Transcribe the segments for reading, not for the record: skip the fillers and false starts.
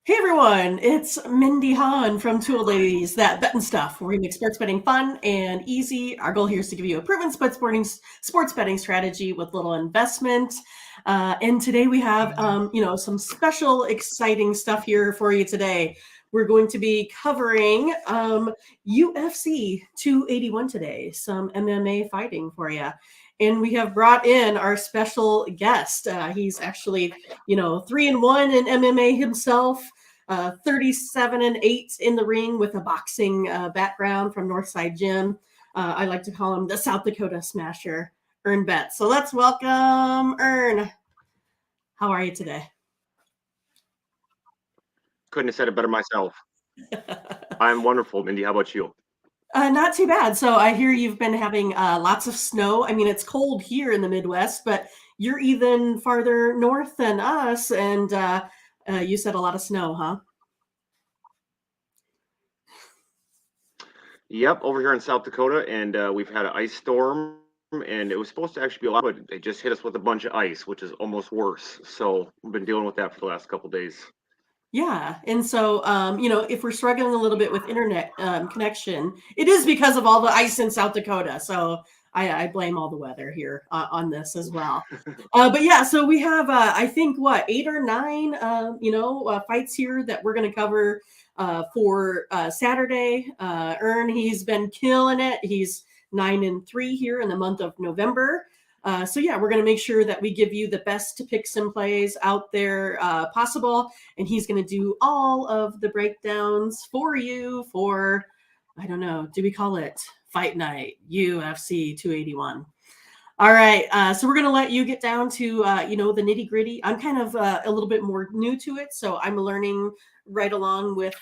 Hey everyone, it's Mindy Hahn from Tool Ladies That Bet and Stuff, where we make sports betting fun and easy. Our goal here is to give you a proven sports betting strategy with little investment. And today we have, some special, exciting stuff here for you today. We're going to be covering UFC 281 today, some MMA fighting for you. And we have brought in our special guest. He's actually, 3-1 in MMA himself. 37-8 in the ring with a boxing background from Northside Gym. I like to call him the South Dakota Smasher, Ern Betts. So let's welcome Ern. How are you today? Couldn't have said it better myself. I'm wonderful, Mindy. How about you? Not too bad. So I hear you've been having lots of snow. I mean, it's cold here in the Midwest, but you're even farther north than us, and you said a lot of snow, huh? Yep, over here in South Dakota, and we've had an ice storm, and it was supposed to actually be a lot, but they just hit us with a bunch of ice, which is almost worse. So we've been dealing with that for the last couple of days. Yeah, and so, if we're struggling a little bit with internet connection, it is because of all the ice in South Dakota. So I blame all the weather here on this as well. But yeah, so we have, I think, 8 or 9, fights here that we're going to cover for Saturday. Ern, he's been killing it. He's 9-3 here in the month of November. So yeah, we're going to make sure that we give you the best picks and plays out there possible. And he's going to do all of the breakdowns for you for, I don't know, do we call it Fight Night UFC 281? All right, so we're going to let you get down to, the nitty gritty. I'm kind of a little bit more new to it, so I'm learning right along with,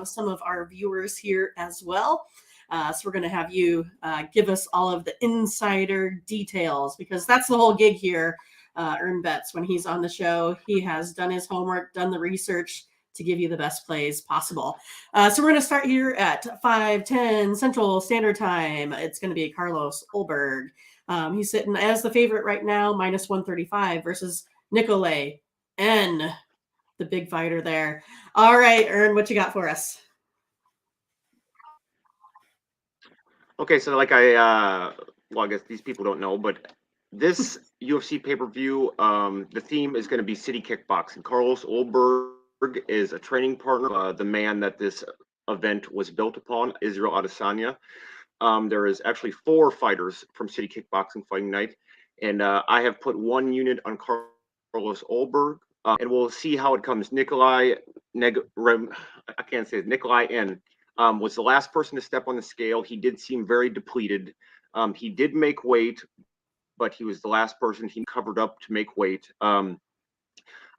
some of our viewers here as well. So we're going to have you give us all of the insider details, because that's the whole gig here. Ern Betts, when he's on the show, he has done his homework, done the research to give you the best plays possible. So we're going to start here at 5:10 Central Standard Time. It's going to be Carlos Ulberg. He's sitting as the favorite right now, minus 135 versus NICOLAE N, the big fighter there. All right, Ern, what you got for us? Okay, so like I guess these people don't know, but this UFC pay-per-view, the theme is going to be city kickboxing. Carlos Ulberg is a training partner, the man that this event was built upon, Israel Adesanya. There is actually 4 fighters from City Kickboxing Fighting Night, and I have put 1 unit on Carlos Ulberg, and we'll see how it comes. NICOLAE N was the last person to step on the scale. He did seem very depleted. He did make weight, but he was the last person he covered up to make weight.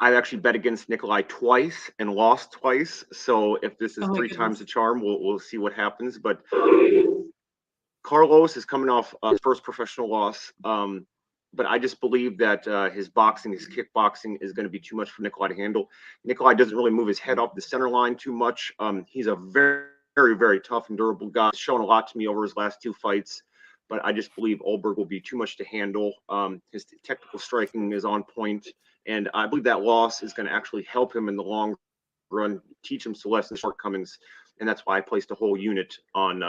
I've actually bet against NICOLAE twice and lost twice. So if this is 3 times the charm, we'll see what happens. But Carlos is coming off his first professional loss. But I just believe that his kickboxing is going to be too much for NICOLAE to handle. NICOLAE doesn't really move his head up the center line too much. He's a very, very, very tough and durable guy. He's shown a lot to me over his last 2 fights. But I just believe Ulberg will be too much to handle. His technical striking is on point. And I believe that loss is going to actually help him in the long run, teach him to lessen shortcomings. And that's why I placed a whole unit on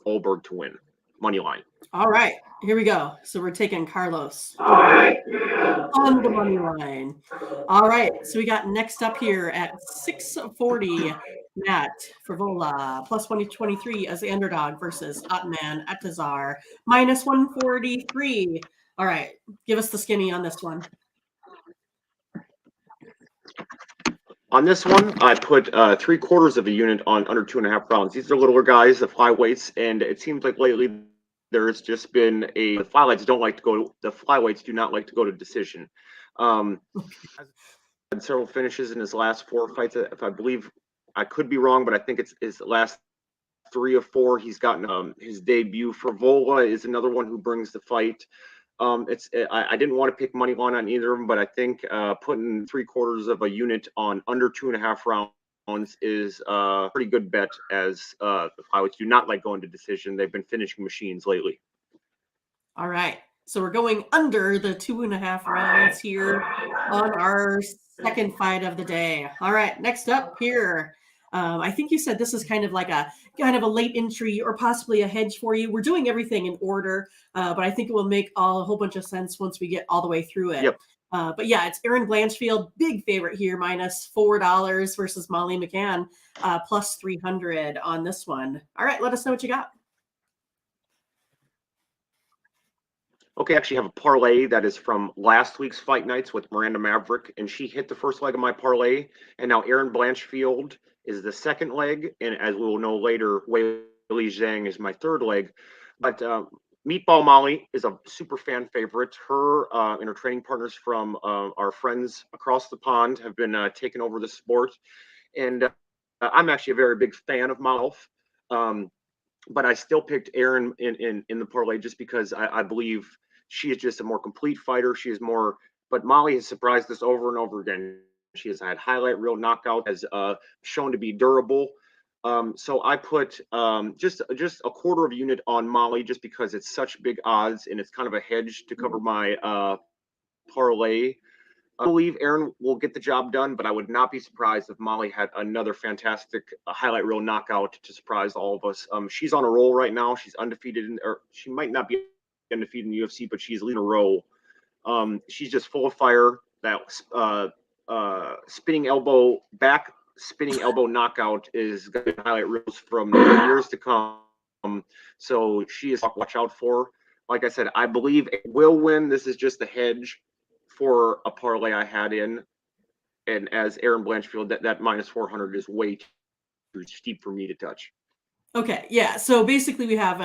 Ulberg to win. Money line. All right, here we go. So we're taking Carlos on the money line. All right, so we got next up here at 640, Matt FREVOLA, plus 123 as the underdog versus OTTMAN Atazar, minus 143. All right, give us the skinny on this one. On this one, I put 3/4 of a unit on under 2.5 rounds. These are littler guys, the flyweights, and it seems like lately there's just been the flyweights do not like to go to decision. Had several finishes in his last 4 fights. If I believe, I could be wrong, but I think it's his last 3 or 4. He's gotten his debut. FREVOLA is another one who brings the fight. I didn't want to pick money line on either of them, but I think putting 3/4 of a unit on under 2.5 rounds is a pretty good bet, as the flyweights do not like going to decision. They've been finishing machines lately. All right, So we're going under the 2.5 rounds here on our second fight of the day. All right, next up here. I think you said this is kind of a late entry or possibly a hedge for you. We're doing everything in order, but I think it will make a whole bunch of sense once we get all the way through it. Yep. But yeah, it's Erin Blanchfield, big favorite here, minus $4 versus Molly McCann, plus 300 on this one. All right, let us know what you got. Okay, I actually have a parlay that is from last week's fight nights with Miranda Maverick, and she hit the first leg of my parlay. And now Erin Blanchfield is the second leg, and as we will know later, WEILI ZHANG is my third leg. But Meatball Molly is a super fan favorite. Her and her training partners from our friends across the pond have been taking over the sport, and I'm actually a very big fan of Molly. But I still picked Erin in the parlay just because I believe she is just a more complete fighter. She is more, but Molly has surprised us over and over again. She has had highlight reel knockout, has shown to be durable. So I put just a quarter of a unit on Molly just because it's such big odds and it's kind of a hedge to cover my parlay. I believe Erin will get the job done, but I would not be surprised if Molly had another fantastic highlight reel knockout to surprise all of us. She's on a roll right now. She's undefeated, or she might not be undefeated in the UFC, but she's leading a row. She's just full of fire. That spinning elbow knockout is going to highlight reels from years to come. So she is watch out for. Like I said, I believe it will win. This is just a hedge for a parlay I had in, and as Erin Blanchfield, that minus 400 is way too steep for me to touch. Okay, yeah. So basically, we have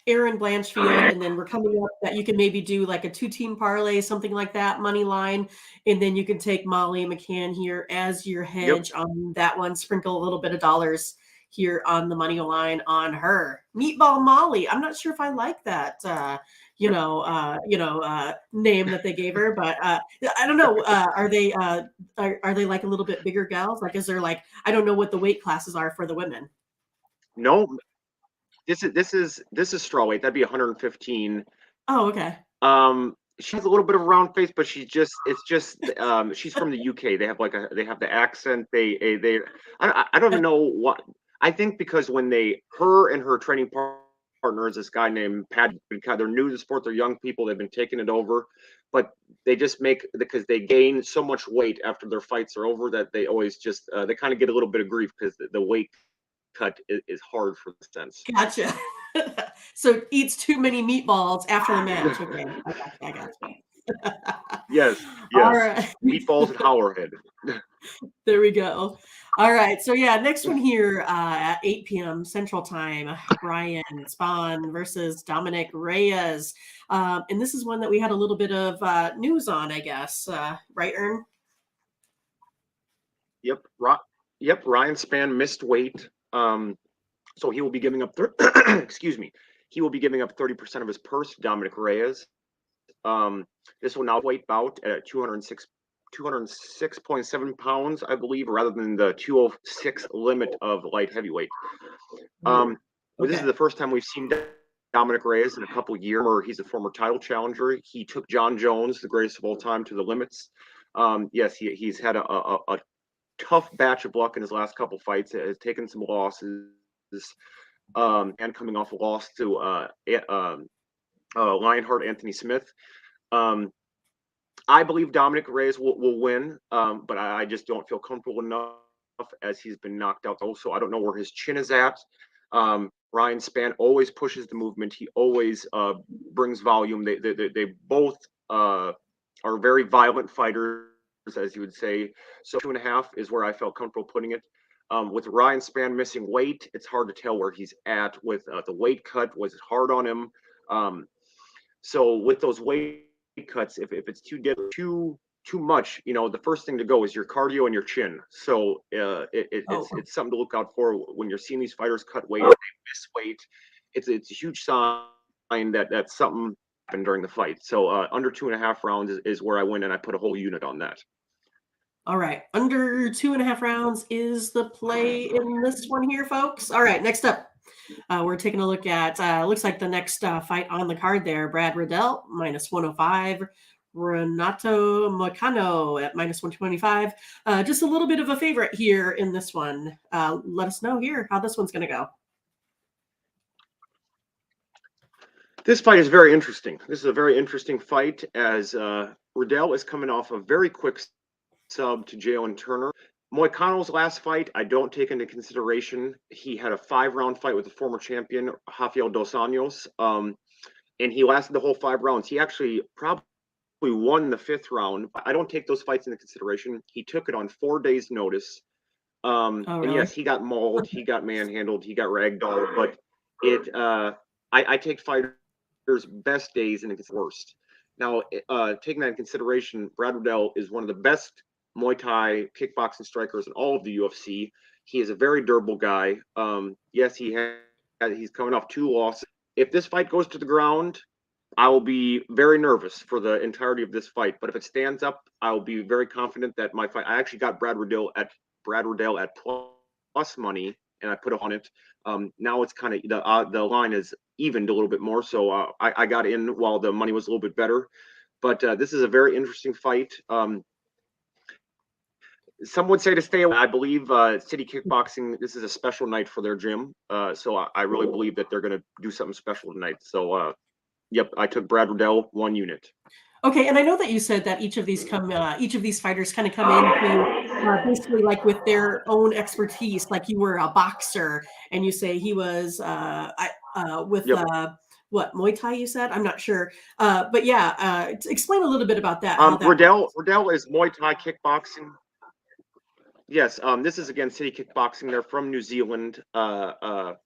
Erin Blanchfield, and then we're coming up that you can maybe do like a 2-team parlay, something like that, money line, and then you can take Molly McCann here as your hedge on that one. Sprinkle a little bit of dollars here on the money line on her. Meatball Molly. I'm not sure if I like that. Name that they gave her, but I don't know. Are they like a little bit bigger gals? Like, is there like, I don't know what the weight classes are for the women. No, this is strawweight. That'd be 115. Oh, okay. She has a little bit of a round face, but she's she's from the UK. They have the accent. I don't even know what. I think because when her and her training partner is this guy named Pat. They're new to the sport. They're young people. They've been taking it over, but they just because they gain so much weight after their fights are over that they always just they kind of get a little bit of grief because the weight cut is hard for the sense. Gotcha. So eats too many meatballs after the match. Okay, I got you. Yes. All right. Meatballs and Howlerhead. There we go. All right. So yeah, next one here at 8 p.m. Central Time, Ryan SPANN versus Dominick Reyes. And this is one that we had a little bit of news on, I guess. Right, Ern? Yep. Ryan SPANN missed weight. So he will be giving up excuse me. He will be giving up 30% of his purse to Dominick Reyes. This will now weight bout at 206.7 pounds, I believe, rather than the 206 limit of light heavyweight. This is the first time we've seen Dominick Reyes in a couple of years. He's a former title challenger. He took John Jones, the greatest of all time, to the limits. Yes, he's had a tough batch of luck in his last couple fights. Has taken some losses, and coming off a loss to Lionheart Anthony Smith. I believe Dominick Reyes will win, but I just don't feel comfortable enough as he's been knocked out. Also, I don't know where his chin is at. Ryan SPANN always pushes the movement. He always brings volume. They both are very violent fighters, as you would say. So 2.5 is where I felt comfortable putting it. With Ryan SPANN missing weight, it's hard to tell where he's at with the weight cut. Was it hard on him? So with those weight cuts, if it's too much, the first thing to go is your cardio and your chin. So it's something to look out for when you're seeing these fighters cut weight, they miss weight. It's a huge sign that something happened during the fight. So under 2.5 rounds is where I win, and I put a whole unit on that. All right, under 2.5 rounds is the play in this one here, folks. All right, next up, We're taking a look at, looks like the next fight on the card there, Brad Riddell, minus 105. Renato Moicano at minus 125. Just a little bit of a favorite here in this one. Let us know here how this one's going to go. This fight is very interesting. This is a very interesting fight as Riddell is coming off a very quick sub to Jalen Turner. Moicano's last fight, I don't take into consideration. He had a 5-round fight with the former champion, Rafael Dos Anjos, and he lasted the whole 5 rounds. He actually probably won the 5th round. I don't take those fights into consideration. He took it on 4 days' notice. Really? And yes, he got mauled, he got manhandled, he got ragdolled, but I take fighters' best days and it's worst. Now, taking that in consideration, Brad Riddell is one of the best Muay Thai kickboxing strikers in all of the UFC. He is a very durable guy. Yes, he's coming off 2 losses. If this fight goes to the ground, I will be very nervous for the entirety of this fight. But if it stands up, I will be very confident that my fight. I actually got Brad Riddell at plus money, and I put it on it. Now it's kind of the line is evened a little bit more, so I got in while the money was a little bit better. But this is a very interesting fight. Some would say to stay away. I believe City Kickboxing, this is a special night for their gym. So I really believe that they're going to do something special tonight. So, yep, I took Brad Riddell 1 unit. Okay, and I know that you said that each of these fighters kind of come into basically like with their own expertise. Like you were a boxer, and you say he was with what, Muay Thai? You said, I'm not sure, but yeah, explain a little bit about that. Riddell is Muay Thai kickboxing. Yes, this is again City Kickboxing. They're from New Zealand. Brad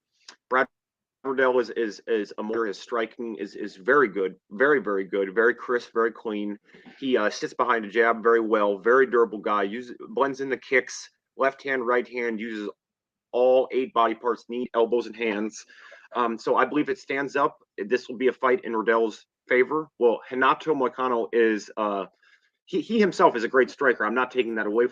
Riddell is his striking is very good, very good, very crisp, very clean. He sits behind a jab very well, very durable guy. Blends in the kicks, left hand, right hand, uses all 8 body parts, knee, elbows, and hands. So I believe it stands up. This will be a fight in Riddell's favor. Well, Renato Moicano is he himself is a great striker. I'm not taking that away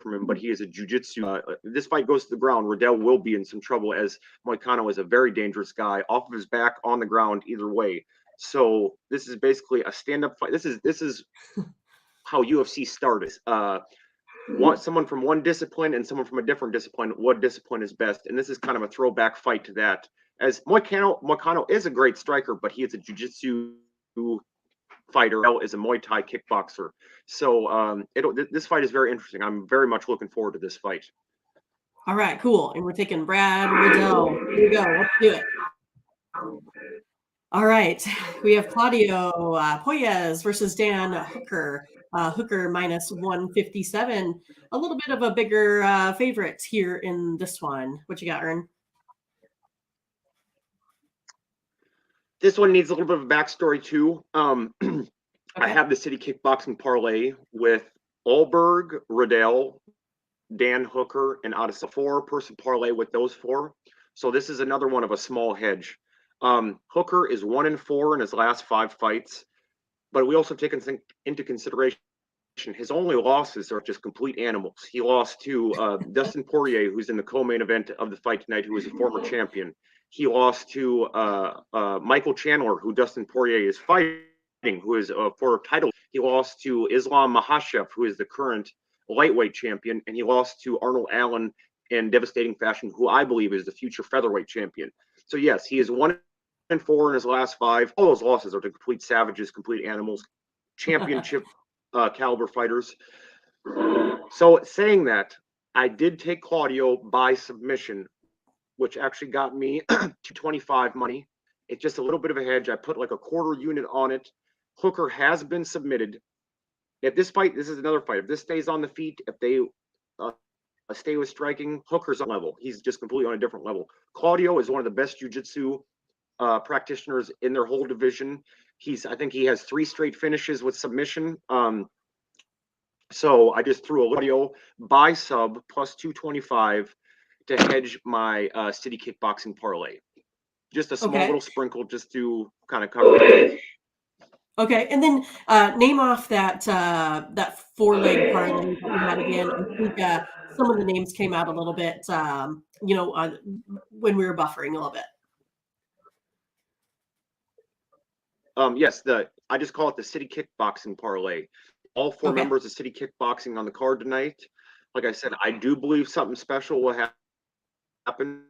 from him, but he is a jiu-jitsu. This fight goes to the ground, Riddell will be in some trouble as Moicano is a very dangerous guy off of his back, on the ground, either way. So this is basically a stand-up fight. This is how UFC started. Someone from one discipline and someone from a different discipline. What discipline is best? And this is kind of a throwback fight to that. As Moicano is a great striker, but he is a jiu-jitsu fighter, is a Muay Thai kickboxer. So this fight is very interesting. I'm very much looking forward to this fight. All right, cool. And we're taking Brad Riddell. Here we go. Let's do it. All right. We have Claudio Puelles versus Dan Hooker. Hooker minus 157. A little bit of a bigger favorite here in this one. What you got, Ern? This one needs a little bit of a backstory too. Okay. I have the City Kickboxing parlay with ULBERG, Riddell, Dan Hooker, and Adesanya. 4-person parlay with those 4. So this is another one of a small hedge. Hooker is 1-4 in his last 5 fights, but we also take into consideration his only losses are just complete animals. He lost to Dustin Poirier, who's in the co-main event of the fight tonight, who is a former champion. He lost to Michael Chandler, who Dustin Poirier is fighting, who is for a title. He lost to Islam Makhachev, who is the current lightweight champion, and he lost to Arnold Allen in devastating fashion, who I believe is the future featherweight champion. So yes, he is 1-4 in his last 5. All those losses are to complete savages, complete animals, championship caliber fighters. So saying that, I did take Claudio by submission, which actually got me to 25 money. It's just a little bit of a hedge. I put like a 1/4 unit on it. Hooker has been submitted. If this fight, this is another fight. If this stays on the feet, if they stay with striking, Hooker's on level. He's just completely on a different level. Claudio is one of the best jiu-jitsu practitioners in their whole division. I think he has 3 straight finishes with submission. So I just threw a Claudio by sub plus 225 to hedge my City Kickboxing parlay. Just a small little sprinkle just to kind of cover it. Okay, and then name off that 4-leg parlay that we had again. I think some of the names came out a little bit, you know, when we were buffering a little bit. Yes, I just call it the City Kickboxing Parlay. All four members of City Kickboxing on the card tonight. Like I said, I do believe something special will happen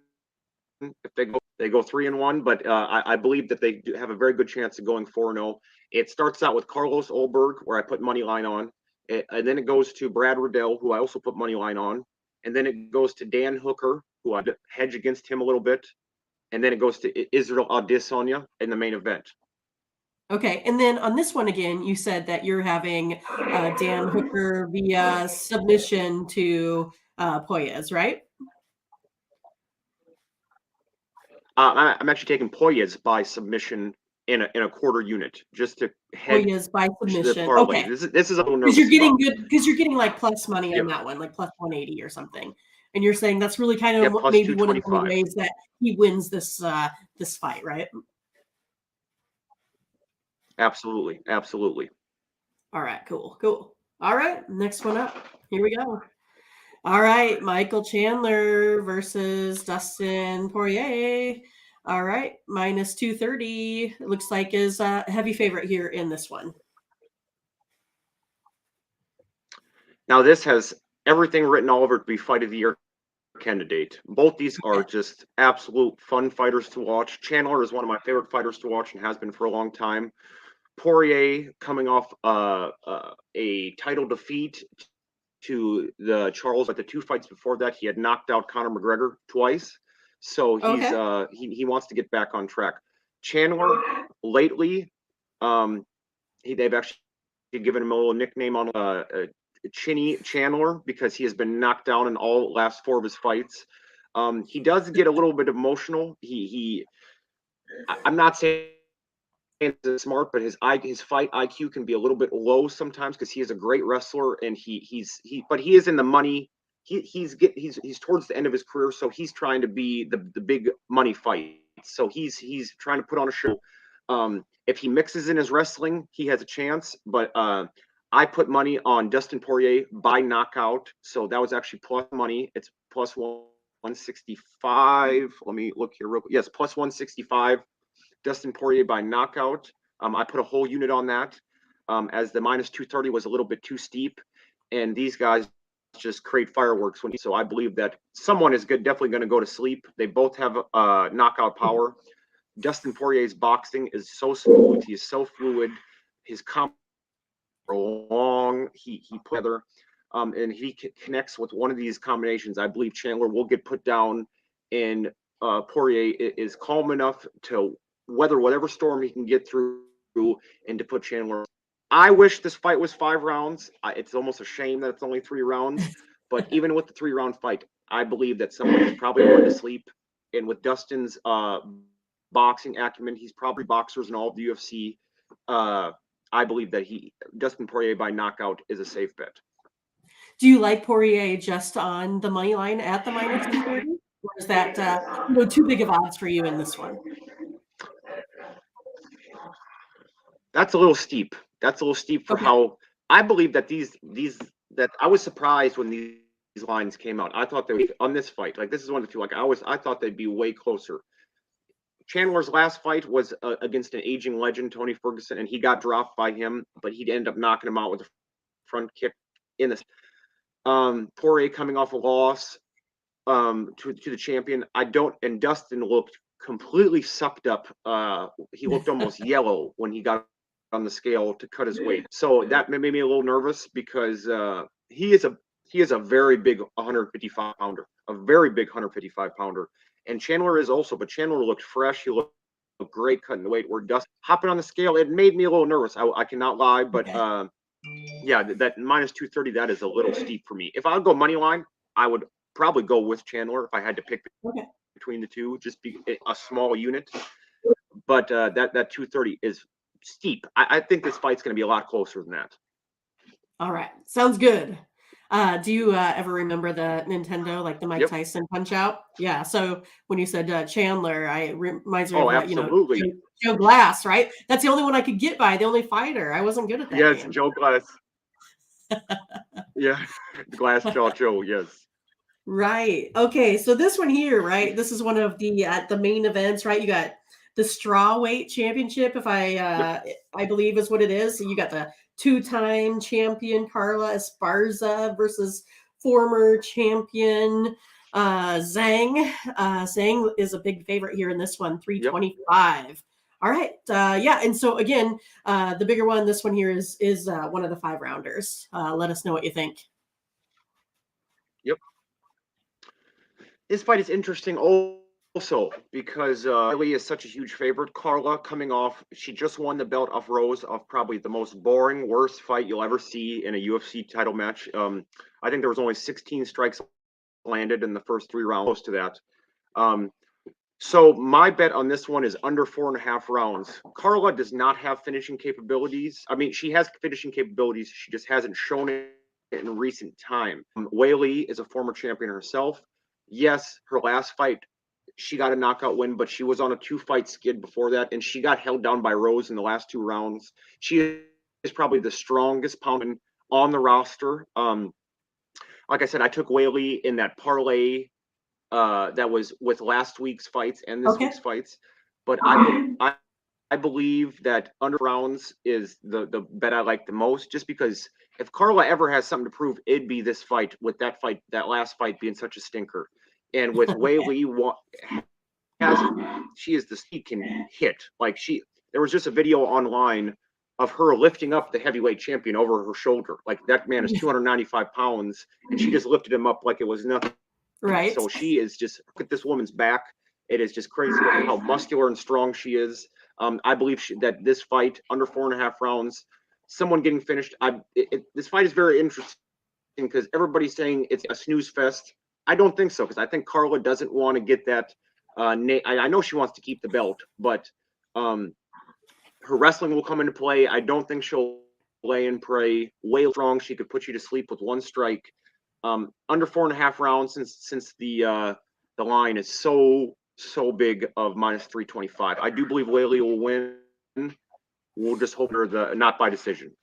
if they go 3-1, but I believe that they do have a very good chance of going 4-0. It starts out with Carlos Ulberg, where I put money line on, and then it goes to Brad Riddell, who I also put money line on, and then it goes to Dan Hooker, who I hedge against him a little bit, and then it goes to Israel Adesanya in the main event. Okay, and then on this one again, you said that you're having Dan Hooker via submission to Poyes, right? I'm actually taking Poyes by submission in a quarter unit, just to hedge Poyes by submission. the parlay. Okay, This is a little nervous. because you're getting good, because you're getting like plus money on that one, like plus 180 or something, and you're saying that's really kind of maybe one of the ways that he wins this this fight, right? Absolutely, absolutely. All right, cool, cool. All right, next one up. Here we go. All right, Michael Chandler versus Dustin Poirier. All right, minus 230. It looks like is a heavy favorite here in this one. Now this has everything written all over it to be fight of the year candidate. Both these are just absolute fun fighters to watch. Chandler is one of my favorite fighters to watch and has been for a long time. Poirier coming off a title defeat to the Charles, but the 2 fights before that he had knocked out Conor McGregor twice, so he's he wants to get back on track. Chandler lately, they've actually given him a little nickname on Chinny Chandler because he has been knocked down in all last 4 of his fights. He does get a little bit emotional. I'm not saying he's smart, but his fight IQ can be a little bit low sometimes because he is a great wrestler and but he is in the money. He's towards the end of his career, so he's trying to be the big money fight. So he's trying to put on a show. If he mixes in his wrestling, he has a chance. But I put money on Dustin Poirier by knockout, so that was actually plus money. It's plus 165. Let me look here real quick. Yes, plus 165. Dustin Poirier by knockout. I put a whole unit on that, as the minus 230 was a little bit too steep, and these guys just create fireworks so I believe that someone is definitely going to go to sleep. They both have knockout power. Dustin Poirier's boxing is so smooth. He is so fluid. His comp long. He put together, and he connects with one of these combinations. I believe Chandler will get put down, and Poirier is calm enough to weather whatever storm he can get through and to put Chandler. I wish this fight was 5 rounds. It's almost a shame that it's only 3 rounds. But even with the 3-round fight, I believe that someone is probably going to sleep. And with Dustin's boxing acumen, he's probably boxers in all of the UFC. I believe that Dustin Poirier by knockout is a safe bet. Do you like Poirier just on the money line at the minus 230? Or is that too big of odds for you in this one? That's a little steep. That's a little steep for how I believe that that I was surprised when these lines came out. I thought they would on this fight. Like this is one of the 2. Like I thought they'd be way closer. Chandler's last fight was against an aging legend, Tony Ferguson, and he got dropped by him, but he'd end up knocking him out with a front kick in this. Poirier coming off a loss to the champion. And Dustin looked completely sucked up. He looked almost yellow when he got on the scale to cut his weight. So that made me a little nervous because he is a very big 155 pounder, a very big 155 pounder. And Chandler is also, but Chandler looked fresh. He looked great cutting the weight. Where Dustin hopping on the scale, it made me a little nervous. I cannot lie, but yeah, that minus 230, that is a little steep for me. If I would go money line, I would probably go with Chandler if I had to pick between the 2, just be a small unit. But that 230 is steep. I think this fight's going to be a lot closer than that. All right, sounds good. Do you ever remember the Nintendo, like the Mike Tyson Punch Out? Yeah. So when you said Chandler, reminds me of absolutely. Joe Glass, right? That's the only one I could get by. The only fighter. I wasn't good at that. Yes, game. Joe Glass. Yeah, Glass Jaw Joe. Yes. Right. Okay. So this one here, right? This is one of the main events, right? You got the straw weight championship, if Yep. I believe is what it is. So you got the two-time champion Carla Esparza versus former champion Zhang. Zhang is a big favorite here in this one, Yep. 325. All right. Yeah. And so again, the bigger one, this one here is one of the 5 rounders. Let us know what you think. Yep. This fight is interesting also because Weili is such a huge favorite. Carla coming off, she just won the belt off Rose of probably the most boring, worst fight you'll ever see in a UFC title match. I think there was only 16 strikes landed in the first 3 rounds, close to that. So my bet on this one is under 4.5 rounds. Carla does not have finishing capabilities. I mean, she has finishing capabilities. She just hasn't shown it in recent time. Weili is a former champion herself. Yes, her last fight, she got a knockout win, but she was on a 2-fight skid before that, and she got held down by Rose in the last 2 rounds. She is probably the strongest poundman on the roster. Like I said, I took Weili in that parlay that was with last week's fights and this Okay. week's fights, but I believe that under rounds is the bet I like the most, just because if Carla ever has something to prove, it'd be this fight, with that last fight being such a stinker. And with Weili, she can hit. Like, there was just a video online of her lifting up the heavyweight champion over her shoulder. Like, that man is 295 pounds, and she just lifted him up like it was nothing. Right. So she is just, look at this woman's back. It is just crazy how muscular and strong she is. I believe that this fight, under 4.5 rounds, someone getting finished. This fight is very interesting because everybody's saying it's a snooze fest. I don't think so, because I think Carla doesn't want to get that. I know she wants to keep the belt, but her wrestling will come into play. I don't think she'll lay and pray. Way strong, she could put you to sleep with 1 strike. Under 4.5 rounds, since the line is so big of -325. I do believe Weili will win. We'll just hope her not by decision.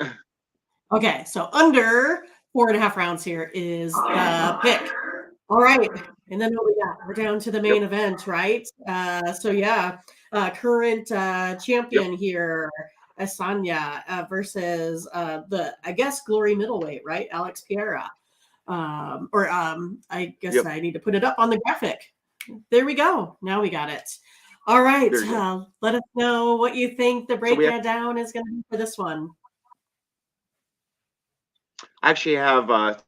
Okay, so under 4.5 rounds here is the pick. All right, and then what we got? We're down to the main event, right? So yeah, current champion here, ADESANYA versus I guess glory middleweight, right? Alex Pereira. I guess I need to put it up on the graphic. There we go. Now we got it. All right. Let us know what you think the breakdown is going to be for this one. I actually have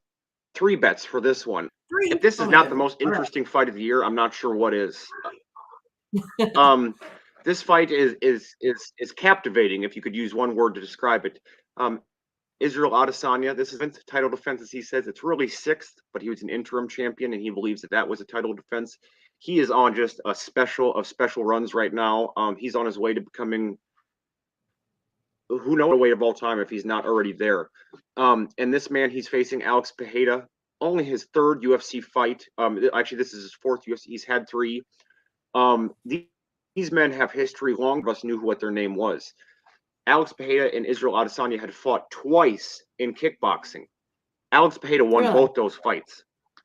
3 bets for this one. If this is not the most interesting fight of the year, I'm not sure what is. This fight is captivating, if you could use one word to describe it. Israel Adesanya, this is title defense, as he says. It's really 6th, but he was an interim champion, and he believes that was a title defense. He is on just a special of special runs right now. He's on his way to becoming, who knows, the weight of all time if he's not already there. And this man, he's facing Alex Pereira, only his 3rd UFC fight. Actually, this is his 4th UFC. He's had 3. These men have history. Long of us knew what their name was. Alex Pereira and Israel Adesanya had fought twice in kickboxing. Alex Pereira won both those fights.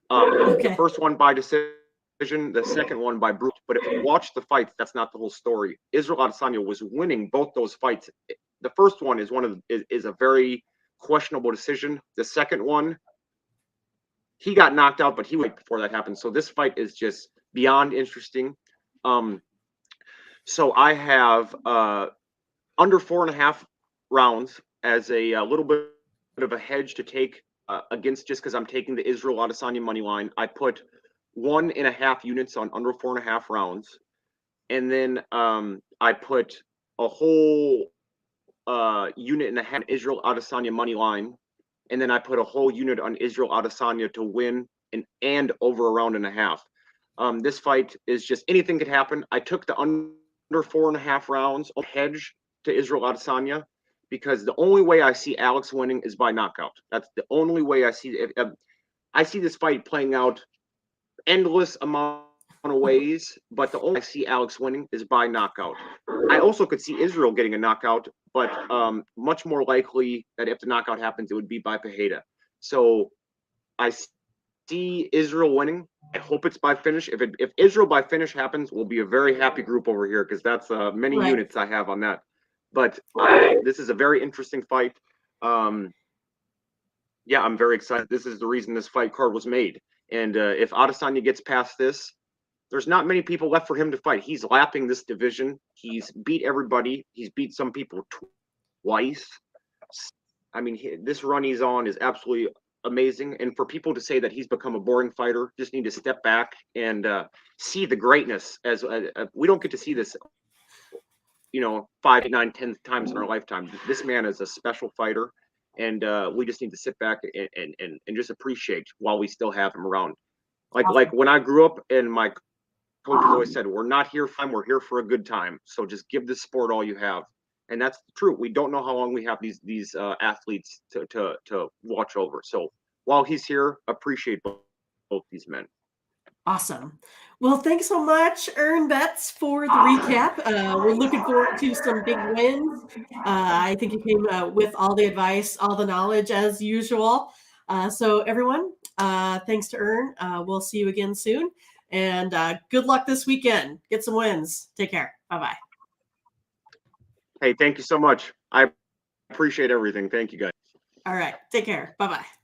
The first one by decision, the second one by brute. But if you watch the fights, that's not the whole story. Israel Adesanya was winning both those fights. The first one is a very questionable decision. The second one, he got knocked out, but he went before that happened. So this fight is just beyond interesting. So I have under 4.5 rounds as a little bit of a hedge to take against, just because I'm taking the Israel Adesanya money line. I put 1.5 units on under 4.5 rounds, and then I put a whole unit and a half Israel Adesanya money line, and then I put a whole unit on Israel Adesanya to win and over a round and a half. This fight is just, anything could happen. I took the under 4.5 rounds hedge to Israel Adesanya, because the only way I see Alex winning is by knockout. That's the only way I see it. I see this fight playing out endless amount of ways, but the only way I see Alex winning is by knockout. I also could see Israel getting a knockout, but much more likely that if the knockout happens, it would be by Pereira. So I see Israel winning. I hope it's by finish. If Israel by finish happens, we'll be a very happy group over here because that's many Right. units I have on that. But this is a very interesting fight. Yeah, I'm very excited. This is the reason this fight card was made. And if Adesanya gets past this, there's not many people left for him to fight. He's lapping this division. He's beat everybody. He's beat some people twice. I mean, this run he's on is absolutely amazing. And for people to say that he's become a boring fighter, just need to step back and see the greatness. As we don't get to see this, 5, 9, 10 times in our lifetime. This man is a special fighter, and we just need to sit back and just appreciate while we still have him around. Like when I grew up, and my coaches always said, "We're not here for fun. We're here for a good time. So just give this sport all you have." And that's true. We don't know how long we have these athletes to watch over. So while he's here, appreciate both these men. Awesome. Well, thanks so much, Earn Betts, for the recap. We're looking forward to some big wins. I think you came with all the advice, all the knowledge as usual. So everyone, thanks to Earn. We'll see you again soon. And good luck this weekend. Get some wins. Take care. Bye-bye. Hey, thank you so much. I appreciate everything. Thank you, guys. All right. Take care. Bye-bye.